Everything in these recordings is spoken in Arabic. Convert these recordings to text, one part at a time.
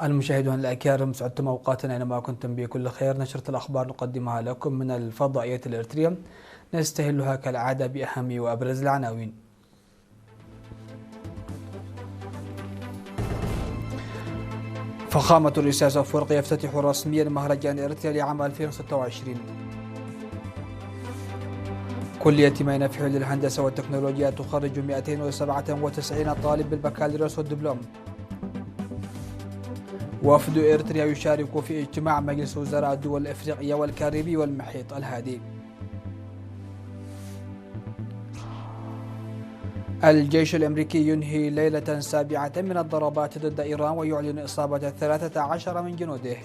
المشاهدون الأكارم، سعدتم أوقاتنا أينما كنتم بكل خير. نشرة الأخبار نقدمها لكم من الفضائية الإريترية، نستهلها كالعادة بأهم وأبرز العناوين. فخامة الرئيس أفورقي يفتتح رسميا مهرجان إريتريا لعام 2026. كلية مينفع للهندسة والتكنولوجيا تخرج 297 طالب بالبكالوريوس والدبلوم. وفد إريتريا يشارك في اجتماع مجلس وزراء الدول الإفريقية والكاريبي والمحيط الهادي. الجيش الأمريكي ينهي ليلة سابعة من الضربات ضد إيران ويعلن إصابة 13 من جنوده.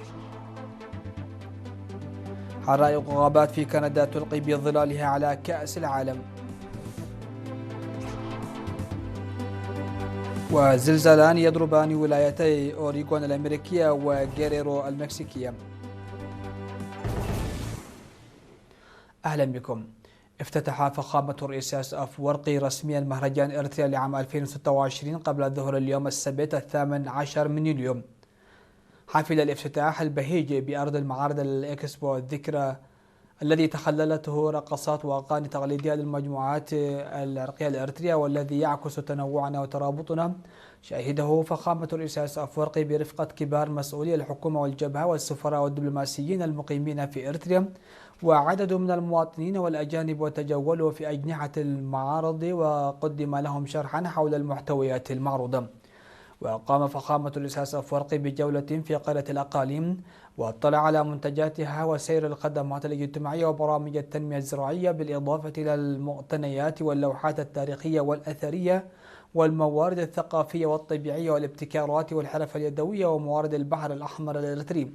حرائق غابات في كندا تلقي بظلالها على كأس العالم. وزلزالان يضربان ولايتي أوريغون الأمريكية وغيريرو المكسيكية. أهلا بكم. افتتح فخامة الرئيس أفورقي رسميا مهرجان إريتريا لعام 2026 قبل الظهر اليوم السبت 18 من يوليو. حفل الافتتاح البهيج بأرض المعارض الإكسبو الذكرى الذي تخللته رقصات وأغاني تقليدية للمجموعات العرقية الإريترية، والذي يعكس تنوعنا وترابطنا. شهده فخامة الرئيس أفورقي برفقة كبار مسؤولي الحكومة والجبهة والسفراء والدبلوماسيين المقيمين في إريتريا وعدد من المواطنين والأجانب، وتجولوا في أجنحة المعارض وقدم لهم شرحا حول المحتويات المعروضة. وقام فخامة الرئيس أفورقي بجولة في قرية الأقاليم واطلع على منتجاتها وسير الخدمات الاجتماعية وبرامج التنمية الزراعية، بالإضافة إلى المقتنيات واللوحات التاريخية والأثرية والموارد الثقافية والطبيعية والابتكارات والحرف اليدوية وموارد البحر الأحمر الإريتري.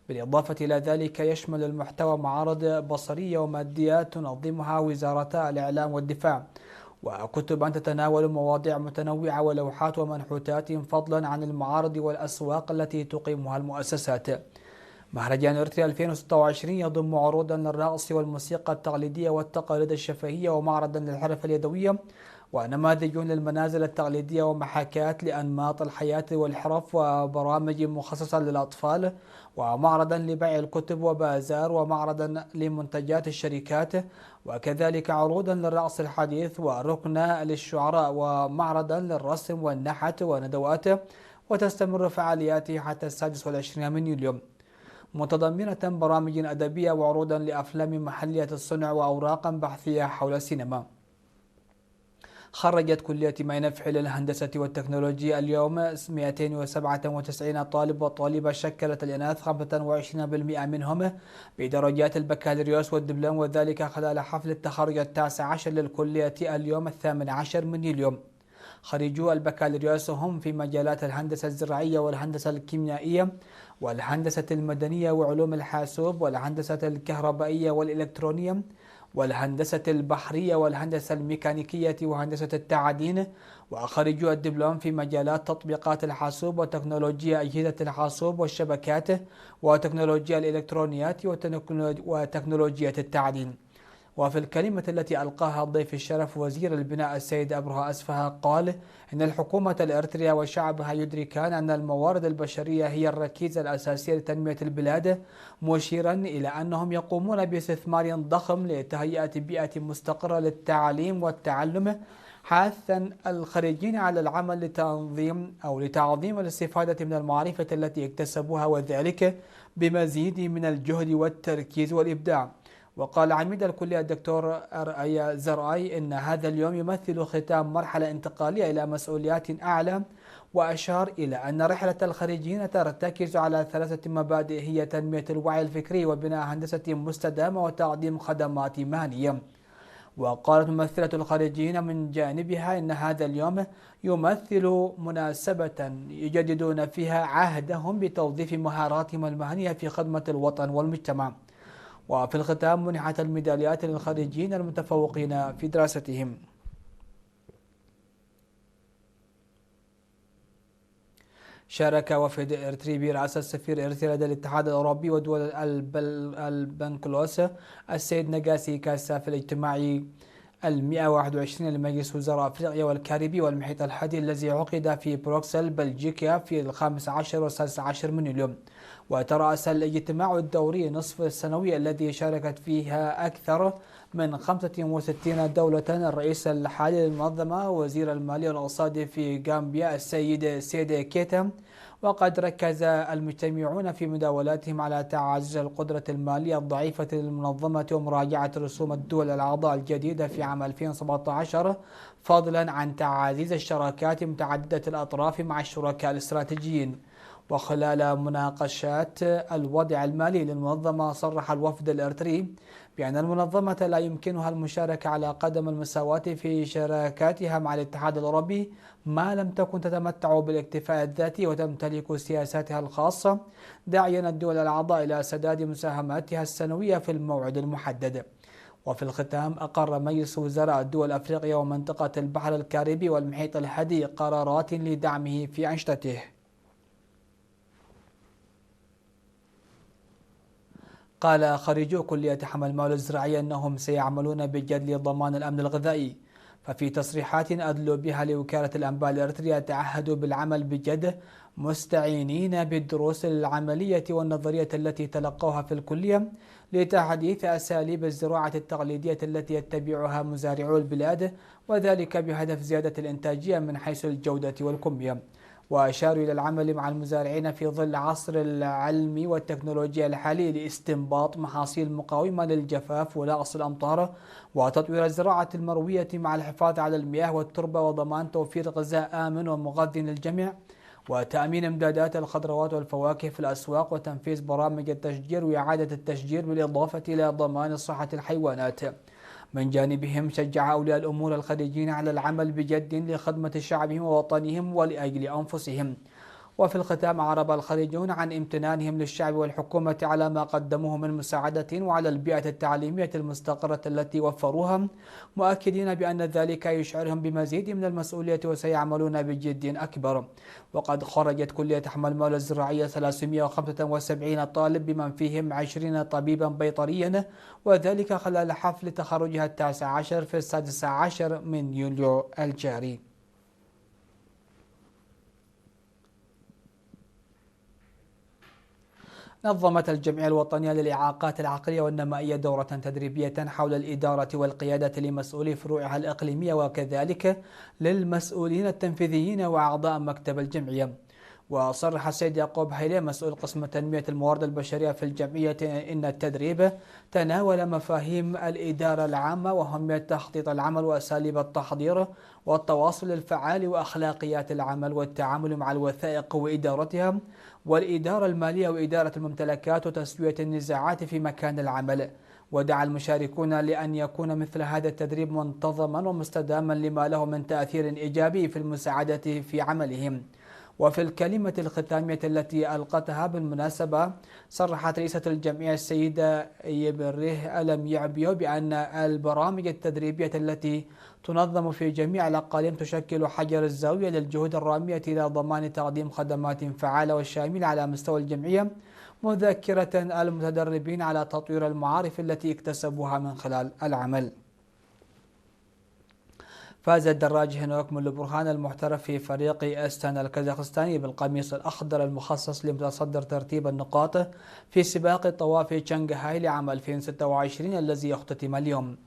بالإضافة إلى ذلك يشمل المحتوى معارض بصرية ومادية تنظمها وزارتا الإعلام والدفاع، وكتبا تتناول مواضيع متنوعة ولوحات ومنحوتات، فضلا عن المعارض والأسواق التي تقيمها المؤسسات. مهرجان إريتريا 2026 يضم عروضا للرقص والموسيقى التقليدية والتقاليد الشفهية، ومعرضا للحرف اليدوية، ونماذج للمنازل التقليدية، ومحاكاة لأنماط الحياة والحرف، وبرامج مخصصة للأطفال، ومعرضا لبيع الكتب، وبازار، ومعرضا لمنتجات الشركات، وكذلك عروضا للرقص الحديث، وركن للشعراء، ومعرضا للرسم والنحت، وندوات. وتستمر فعالياته حتى 26 من يوليو، متضمنة برامج أدبية وعروضا لأفلام محلية الصنع وأوراقا بحثية حول السينما. خرجت كلية مينفع للهندسة والتكنولوجيا اليوم 297 طالب وطالبة، شكلت الإناث 25% منهم بدرجات البكالوريوس والدبلوم، وذلك خلال حفل التخرج 19 للكلية اليوم 18 من يوليو. خريجو البكالوريوس هم في مجالات الهندسة الزراعية والهندسة الكيميائية والهندسة المدنية وعلوم الحاسوب والهندسة الكهربائية والإلكترونية والهندسة البحرية والهندسة الميكانيكية وهندسة التعدين. وخريجو الدبلوم في مجالات تطبيقات الحاسوب وتكنولوجيا أجهزة الحاسوب والشبكات وتكنولوجيا الإلكترونيات وتكنولوجيا التعدين. وفي الكلمة التي ألقاها ضيف الشرف وزير البناء السيد أبرهة أسفها، قال إن الحكومة الإريترية وشعبها يدركان أن الموارد البشرية هي الركيزة الأساسية لتنمية البلاد، مشيرا إلى أنهم يقومون باستثمار ضخم لتهيئة بيئة مستقرة للتعليم والتعلم، حاثا الخريجين على العمل لتعظيم الاستفادة من المعرفة التي اكتسبوها، وذلك بمزيد من الجهد والتركيز والإبداع. وقال عميد الكلية الدكتور أرأي زرعي إن هذا اليوم يمثل ختام مرحلة انتقالية إلى مسؤوليات أعلى، وأشار إلى أن رحلة الخريجين ترتكز على 3 مبادئ، هي تنمية الوعي الفكري وبناء هندسة مستدامة وتقديم خدمات مهنية. وقالت ممثلة الخريجين من جانبها إن هذا اليوم يمثل مناسبة يجددون فيها عهدهم بتوظيف مهاراتهم المهنية في خدمة الوطن والمجتمع. وفي الختام منحت الميداليات للخريجين المتفوقين في دراستهم. شارك وفد إريتري برئاسة سفير إريتريا لدى الاتحاد الأوروبي ودول البنكلوس السيد نجاسي كاسا في الاجتماع 121 لمجلس وزراء أفريقيا والكاريبي والمحيط الهادي الذي عقد في بروكسل بلجيكا في 15 و16 من يوليو. وترأس الاجتماع الدوري نصف السنوي الذي شاركت فيها أكثر من 65 دولة الرئيس الحالي للمنظمة وزير المالية والاقتصاد في غامبيا السيد سيدي كيتا. وقد ركز المجتمعون في مداولاتهم على تعزيز القدرة المالية الضعيفة للمنظمة ومراجعة رسوم الدول الأعضاء الجديدة في عام 2017، فضلا عن تعزيز الشراكات متعددة الأطراف مع الشركاء الاستراتيجيين. وخلال مناقشات الوضع المالي للمنظمة، صرح الوفد الإريتري بأن المنظمة لا يمكنها المشاركة على قدم المساواة في شراكاتها مع الاتحاد الأوروبي ما لم تكن تتمتع بالاكتفاء الذاتي وتمتلك سياساتها الخاصة، داعيا الدول الأعضاء إلى سداد مساهماتها السنوية في الموعد المحدد. وفي الختام، أقر مجلس وزراء دول أفريقيا ومنطقة البحر الكاريبي والمحيط الهادي قرارات لدعمه في أنشطته. قال خريجو كلية حمل الموارد الزراعية أنهم سيعملون بجد لضمان الأمن الغذائي. ففي تصريحات أدلوا بها لوكالة الأنباء الإريترية، تعهدوا بالعمل بجد مستعينين بالدروس العملية والنظرية التي تلقوها في الكلية لتحديث أساليب الزراعة التقليدية التي يتبعها مزارعو البلاد، وذلك بهدف زيادة الإنتاجية من حيث الجودة والكمية. وأشاروا إلى العمل مع المزارعين في ظل عصر العلم والتكنولوجيا الحالي لاستنباط محاصيل مقاومة للجفاف ونقص الأمطار، وتطوير الزراعة المروية مع الحفاظ على المياه والتربة وضمان توفير غذاء آمن ومغذي للجميع، وتأمين إمدادات الخضروات والفواكه في الأسواق، وتنفيذ برامج التشجير وإعادة التشجير بالإضافة إلى ضمان صحة الحيوانات. من جانبهم، شجع أولياء الأمور الخريجين على العمل بجد لخدمة شعبهم ووطنهم ولأجل أنفسهم. وفي الختام، أعرب الخريجون عن امتنانهم للشعب والحكومة على ما قدموه من مساعدة وعلى البيئة التعليمية المستقرة التي وفروها، مؤكدين بأن ذلك يشعرهم بمزيد من المسؤولية وسيعملون بجد أكبر. وقد خرجت كلية حمل الموارد الزراعية 375 طالب بمن فيهم 20 طبيبا بيطريا، وذلك خلال حفل تخرجها 19 في 16 من يوليو الجاري. نظمت الجمعية الوطنية للإعاقات العقلية والنمائية دورة تدريبية حول الإدارة والقيادة لمسؤولي فروعها الإقليمية وكذلك للمسؤولين التنفيذيين وأعضاء مكتب الجمعية. وصرح السيد يعقوب هيلي مسؤول قسم تنمية الموارد البشرية في الجمعية إن التدريب تناول مفاهيم الإدارة العامة وأهمية تخطيط العمل وأساليب التحضير والتواصل الفعال وأخلاقيات العمل والتعامل مع الوثائق وإدارتها، والإدارة المالية وإدارة الممتلكات وتسوية النزاعات في مكان العمل. ودعا المشاركون لأن يكون مثل هذا التدريب منتظما ومستداما لما له من تأثير إيجابي في المساعدة في عملهم. وفي الكلمة الختامية التي ألقتها بالمناسبة، صرحت رئيسة الجمعية السيدة يبره ألم يعبيو بأن البرامج التدريبية التي تنظم في جميع الأقاليم تشكل حجر الزاوية للجهود الرامية إلى ضمان تقديم خدمات فعالة وشاملة على مستوى الجمعية، مذكرة المتدربين على تطوير المعارف التي اكتسبوها من خلال العمل. فاز الدراج هنوك من البرهان المحترف في فريق أستانا الكازاخستاني بالقميص الأخضر المخصص لمتصدر ترتيب النقاط في سباق طواف شنغهاي لعام 2026 الذي يختتم اليوم.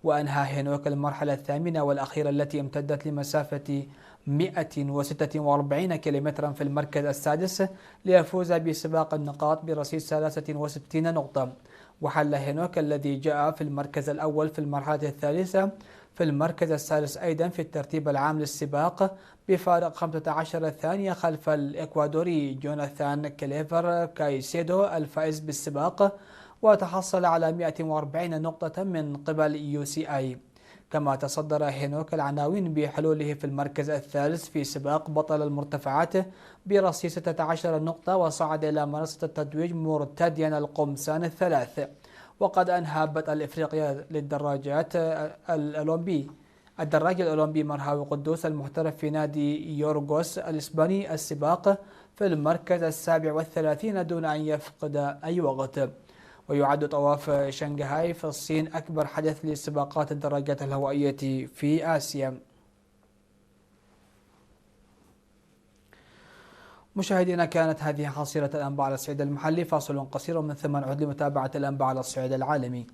وأنهى هنوك المرحلة الثامنة والأخيرة التي امتدت لمسافة 146 كيلومترا في المركز السادس ليفوز بسباق النقاط برصيد 63 نقطة. وحل هنوك الذي جاء في المركز الأول في المرحلة الثالثة في المركز الثالث أيضا في الترتيب العام للسباق بفارق 15 ثانية خلف الإكوادوري جوناثان كليفر كايسيدو الفائز بالسباق، وتحصل على 140 نقطة من قبل UCI. كما تصدر هينوك العناوين بحلوله في المركز الثالث في سباق بطل المرتفعات برصيد 16 نقطة، وصعد إلى منصة التتويج مرتديا القمصان الثلاث. وقد أنهى بطل إفريقيا للدراجات الدراج الأولمبي مرهاوي قدوس المحترف في نادي يورغوس الإسباني السباق في المركز 37 دون أن يفقد أي وقت. ويعد طواف شنغهاي في الصين أكبر حدث لسباقات الدراجات الهوائية في آسيا. مشاهدينا، كانت هذه حصيلة الأنباء على الصعيد المحلي. فاصل قصير من ثم نعود لمتابعة الأنباء على الصعيد العالمي.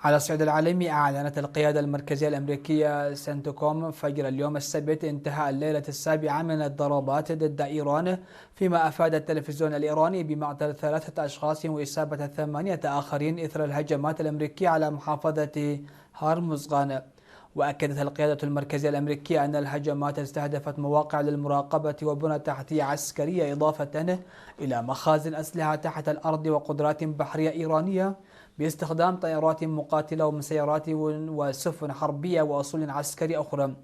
على الصعيد العالمي، أعلنت القيادة المركزية الأمريكية سنتكوم فجر اليوم السبت انتهاء الليلة السابعة من الضربات ضد إيران، فيما أفاد التلفزيون الإيراني بمقتل 3 أشخاص وإصابة 8 آخرين إثر الهجمات الأمريكية على محافظة هرمزغان. وأكدت القيادة المركزية الأمريكية أن الهجمات استهدفت مواقع للمراقبة وبنى تحتية عسكرية، إضافة إلى مخازن أسلحة تحت الأرض وقدرات بحرية إيرانية باستخدام طائرات مقاتلة ومسيرات وسفن حربية وأصول عسكرية أخرى.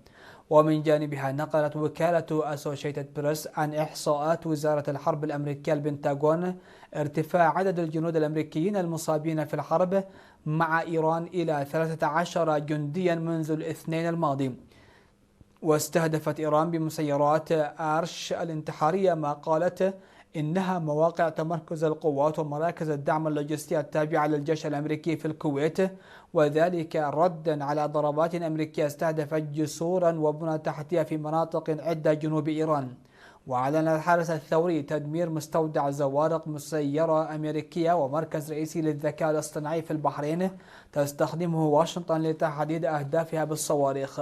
ومن جانبها، نقلت وكالة أسوشيتد بريس عن إحصاءات وزارة الحرب الأمريكية البنتاغون ارتفاع عدد الجنود الأمريكيين المصابين في الحرب مع إيران إلى 13 جنديا منذ الاثنين الماضي. واستهدفت إيران بمسيرات آرش الانتحارية ما قالت إنها مواقع تمركز القوات ومراكز الدعم اللوجستي التابعة للجيش الأمريكي في الكويت، وذلك ردا على ضربات أمريكية استهدفت جسورا وبنى تحتية في مناطق عدة جنوب إيران. وأعلن الحرس الثوري تدمير مستودع زوارق مسيرة أمريكية ومركز رئيسي للذكاء الاصطناعي في البحرين تستخدمه واشنطن لتحديد أهدافها بالصواريخ.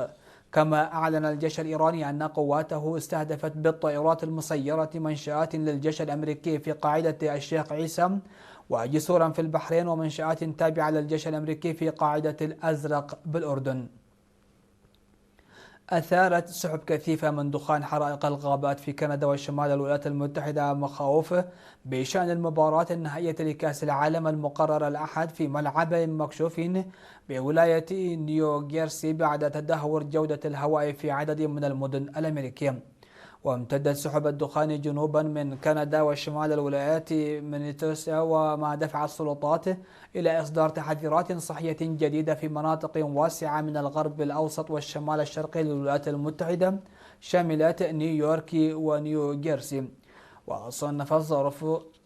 كما أعلن الجيش الإيراني أن قواته استهدفت بالطائرات المسيرة منشآت للجيش الأمريكي في قاعدة الشيخ عيسى وجسورا في البحرين ومنشآت تابعة للجيش الأمريكي في قاعدة الأزرق بالأردن. أثارت سحب كثيفة من دخان حرائق الغابات في كندا وشمال الولايات المتحدة مخاوف بشأن المباراة النهائية لكأس العالم المقررة الأحد في ملعب مكشوف بولاية نيو جيرسي بعد تدهور جودة الهواء في عدد من المدن الأمريكية. وامتدت سحب الدخان جنوبا من كندا وشمال الولايات مينيسوتا، وما دفع السلطات إلى إصدار تحذيرات صحية جديدة في مناطق واسعة من الغرب الأوسط والشمال الشرقي للولايات المتحدة شاملة نيويورك ونيو جيرسي. وصنفت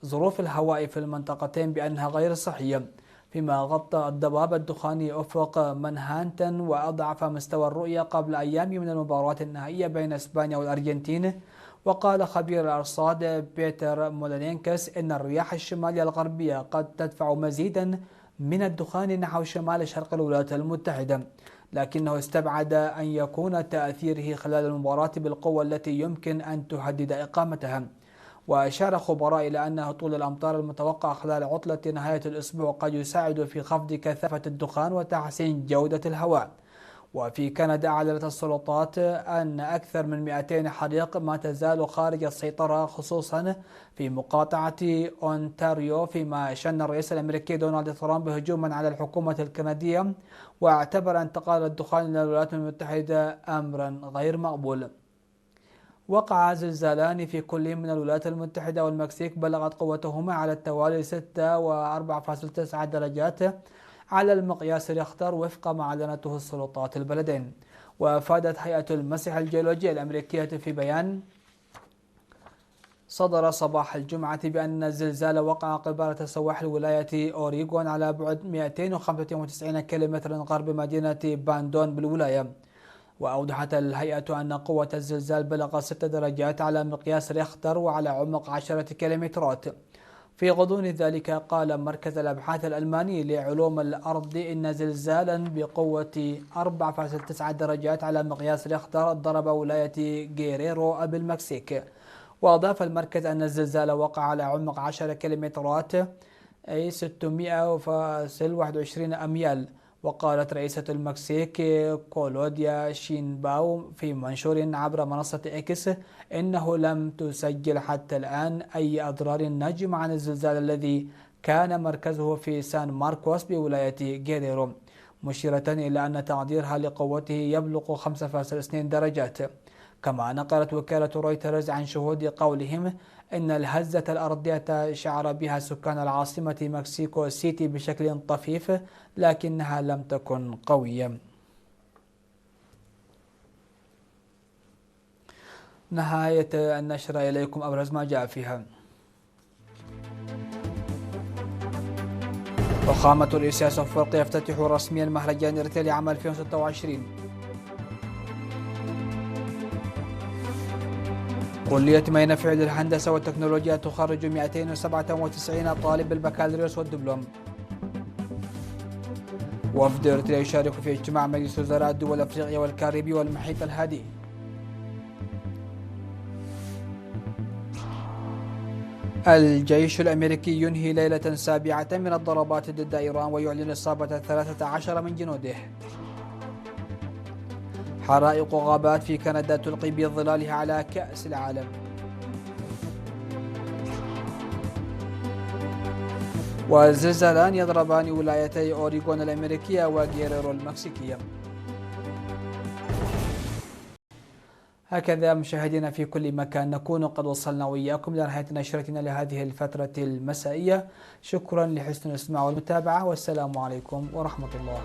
ظروف الهواء في المنطقتين بأنها غير صحية، فيما غطى الضباب الدخاني أفق منهاتن وأضعف مستوى الرؤية قبل أيام من المباراة النهائية بين إسبانيا والأرجنتين. وقال خبير الأرصاد بيتر مولينكس إن الرياح الشمالية الغربية قد تدفع مزيدا من الدخان نحو شمال شرق الولايات المتحدة، لكنه استبعد أن يكون تأثيره خلال المباراة بالقوة التي يمكن أن تهدد إقامتها. وأشار خبراء إلى أن هطول الأمطار المتوقع خلال عطلة نهاية الأسبوع قد يساعد في خفض كثافة الدخان وتحسين جودة الهواء. وفي كندا، أعلنت السلطات أن أكثر من 200 حريق ما تزال خارج السيطرة، خصوصا في مقاطعة أونتاريو، فيما شن الرئيس الأمريكي دونالد ترامب هجوما على الحكومة الكندية واعتبر انتقال الدخان إلى الولايات المتحدة أمرا غير مقبول. وقع زلزالان في كل من الولايات المتحدة والمكسيك بلغت قوتهما على التوالي 6 و4.9 درجات على المقياس ريختر وفق ما أعلنته السلطات البلدين. وأفادت هيئة المسح الجيولوجية الأمريكية في بيان صدر صباح الجمعة بأن الزلزال وقع قبالة سواحل ولاية أوريغون على بعد 295 كيلومتر غرب مدينة باندون بالولاية. وأوضحت الهيئة أن قوة الزلزال بلغ 6 درجات على مقياس ريختر وعلى عمق 10 كيلومترات. في غضون ذلك، قال مركز الأبحاث الألماني لعلوم الأرض إن زلزالا بقوة 4.9 درجات على مقياس ريختر ضرب ولاية غيريرو بالمكسيك. وأضاف المركز أن الزلزال وقع على عمق 10 كيلومترات أي 600.21 أميال. وقالت رئيسة المكسيك كولوديا شينباو في منشور عبر منصة إكس إنه لم تسجل حتى الآن أي أضرار ناجمة عن الزلزال الذي كان مركزه في سان ماركوس بولاية غيريرو، مشيرة إلى أن تقديرها لقوته يبلغ 5.2 درجات. كما نقلت وكالة رويترز عن شهود قولهم إن الهزة الأرضية شعر بها سكان العاصمة مكسيكو سيتي بشكل طفيف، لكنها لم تكن قوية. نهاية النشرة إليكم أبرز ما جاء فيها. فخامة رئيس أفريقيا يفتتح رسميا مهرجان إرتيل لعام 2026. كلية ميناء في علم الهندسة والتكنولوجيا تخرج 297 طالب بالبكالوريوس والدبلوم. وفد إرتيليا يشارك في اجتماع مجلس وزراء دول أفريقيا والكاريبي والمحيط الهادي. الجيش الأمريكي ينهي ليلة سابعة من الضربات ضد إيران ويعلن إصابة 13 من جنوده. حرائق غابات في كندا تلقي بظلالها على كأس العالم. وزلزالان يضربان ولايتي أوريغون الأمريكية وغيريرو المكسيكية. هكذا مشاهدينا في كل مكان نكون قد وصلنا وإياكم لنهاية نشرتنا لهذه الفترة المسائية. شكرا لحسن الاستماع والمتابعة، والسلام عليكم ورحمة الله.